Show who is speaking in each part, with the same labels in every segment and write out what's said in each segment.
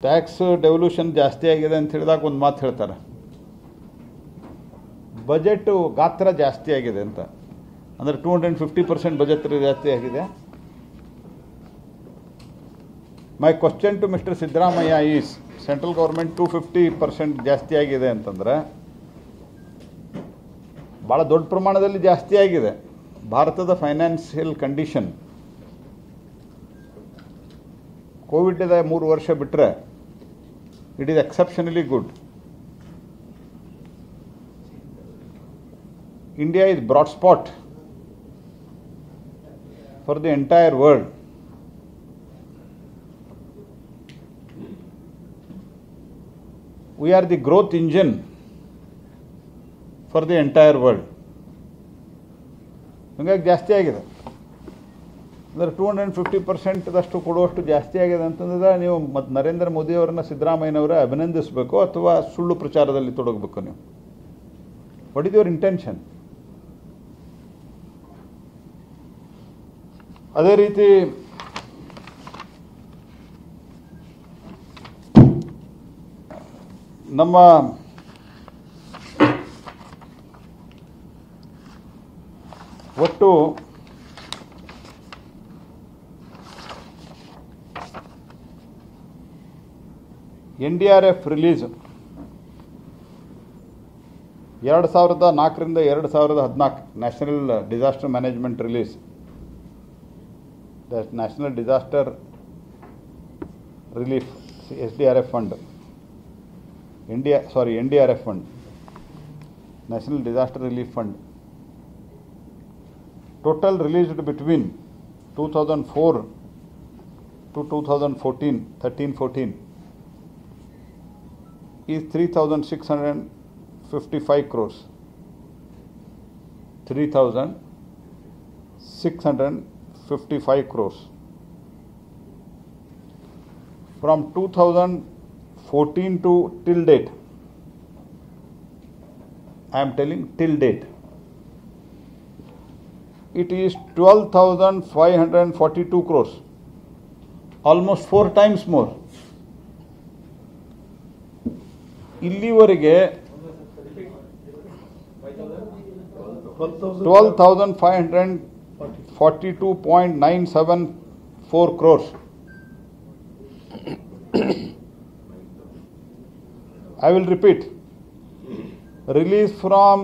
Speaker 1: Tax devolution ಜಾಸ್ತಿ ಆಗಿದೆ ಅಂತ ಹೇಳಿದಾಗ ಒಂದು ಮಾತು ಹೇಳ್ತಾರೆ, ಬಜೆಟ್ ಗಾತ್ರ ಜಾಸ್ತಿ ಆಗಿದೆ ಅಂತ. ಅಂದರೆ 250% ಬಜೆಟ್ ಜಾಸ್ತಿ ಆಗಿದೆ. My question to mister Siddaramaiah is, central government 250% ಜಾಸ್ತಿ ಆಗಿದೆ ಅಂತಂದರೆ ಭಾಳ ದೊಡ್ಡ ಪ್ರಮಾಣದಲ್ಲಿ ಜಾಸ್ತಿ ಆಗಿದೆ. ಭಾರತದ ಫೈನಾನ್ಷಿಯಲ್ ಕಂಡೀಷನ್ ಕೋವಿಡ್ದ 3 ವರ್ಷ ಬಿಟ್ಟರೆ it is exceptionally good. India is broad spot for the entire world. We are the growth engine for the entire world. ಹಾಗಾಗಿ ಜಾಸ್ತಿ ಆಗಿದೆ. ಅಂದರೆ 250% ಕೊಡುವಷ್ಟು ಜಾಸ್ತಿ ಆಗಿದೆ ಅಂತಂದ್ರೆ ನೀವು ಮತ್ತು ನರೇಂದ್ರ ಮೋದಿಯವರನ್ನ ಸಿದ್ದರಾಮಯ್ಯನವರೇ ಅಭಿನಂದಿಸಬೇಕು ಅಥವಾ ಸುಳ್ಳು ಪ್ರಚಾರದಲ್ಲಿ ತೊಡಗಬೇಕು ನೀವು? What is your intention? ಅದೇ ರೀತಿ ನಮ್ಮ ಒಟ್ಟು NDRF ರಿಲೀಸ್ 2004ರಿಂದ 2014 national disaster management release, the National Disaster Relief SDRF Fund, NDRF Fund, National Disaster Relief Fund, total released between 2004 to 2014, 13-14 is 3,655 crores. 3,655 crores. From 2014 to till date, I am telling till date, it is 12,542 crores, almost 4 times more. ಇಲ್ಲಿವರೆಗೆ 12,542.974 crores. I will repeat. Release from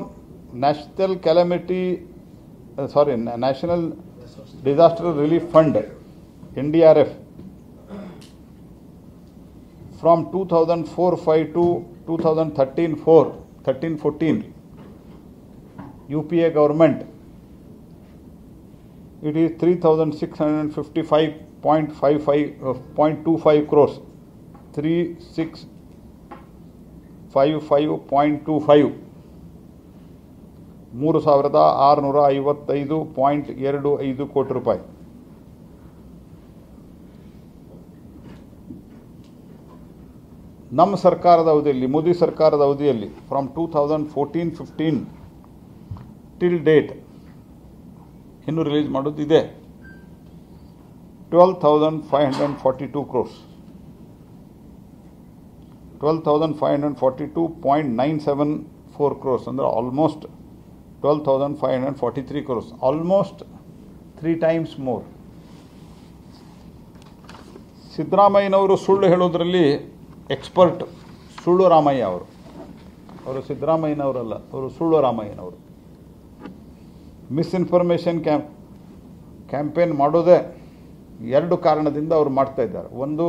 Speaker 1: National Disaster Relief Fund, NDRF, from 2004-5 to 2013-14 UPA government, it is 3,655.25 crores, 3,655.25, 3,655.25 ಕೋಟಿ ರೂಪಾಯಿ. ನಮ್ಮ ಸರ್ಕಾರದ ಅವಧಿಯಲ್ಲಿ, ಮೋದಿ ಸರ್ಕಾರದ ಅವಧಿಯಲ್ಲಿ, from 2014-15 till date ಇನ್ನು release ಮಾಡೋದಿದೆ 12,542 crores. 12,542.974 crores ಅಂದರೆ almost 12,543 crores, almost 3 times more. ಸಿದ್ದರಾಮಯ್ಯನವರು ಸುಳ್ಳು ಹೇಳೋದ್ರಲ್ಲಿ ಎಕ್ಸ್ಪರ್ಟ್. ಸುಳ್ಳು ರಾಮಯ್ಯ ಅವರು ಸಿದ್ದರಾಮಯ್ಯನವರಲ್ಲ, ಅವರು ಸುಳ್ಳು ರಾಮಯ್ಯನವರು. ಮಿಸ್ಇನ್ಫಾರ್ಮೇಷನ್ ಕ್ಯಾಂಪೇನ್ ಮಾಡೋದೇ 2 ಕಾರಣದಿಂದ ಅವರು ಮಾಡ್ತಾ ಇದ್ದಾರೆ. ಒಂದು,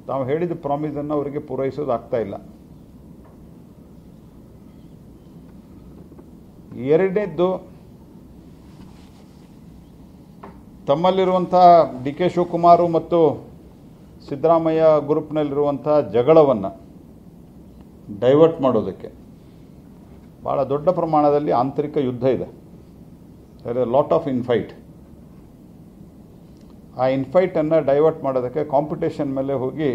Speaker 1: ತಾವು ಹೇಳಿದ ಪ್ರಾಮಿಸನ್ನು ಅವರಿಗೆ ಪೂರೈಸೋದಾಗ್ತಾ ಇಲ್ಲ. ಎರಡನೇದ್ದು, ತಮ್ಮಲ್ಲಿರುವಂಥ DK ಶಿವಕುಮಾರ್ ಮತ್ತು ಸಿದ್ದರಾಮಯ್ಯ ಗ್ರೂಪ್ನಲ್ಲಿರುವಂಥ ಜಗಳವನ್ನು ಡೈವರ್ಟ್ ಮಾಡೋದಕ್ಕೆ ಭಾಳ ದೊಡ್ಡ ಪ್ರಮಾಣದಲ್ಲಿ ಆಂತರಿಕ ಯುದ್ಧ ಇದೆ. There is lot of infight. ಆ ಇನ್ಫೈಟನ್ನು ಡೈವರ್ಟ್ ಮಾಡೋದಕ್ಕೆ ಕಾಂಪಿಟೇಷನ್ ಮೇಲೆ ಹೋಗಿ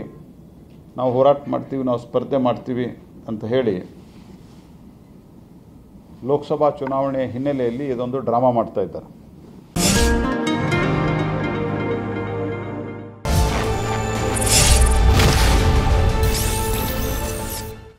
Speaker 1: ನಾವು ಹೋರಾಟ ಮಾಡ್ತೀವಿ, ನಾವು ಸ್ಪರ್ಧೆ ಮಾಡ್ತೀವಿ ಅಂತ ಹೇಳಿ ಲೋಕಸಭಾ ಚುನಾವಣೆ ಹಿನ್ನೆಲೆಯಲ್ಲಿ ಇದೊಂದು ಡ್ರಾಮಾ ಮಾಡ್ತಾ ಇದ್ದಾರೆ.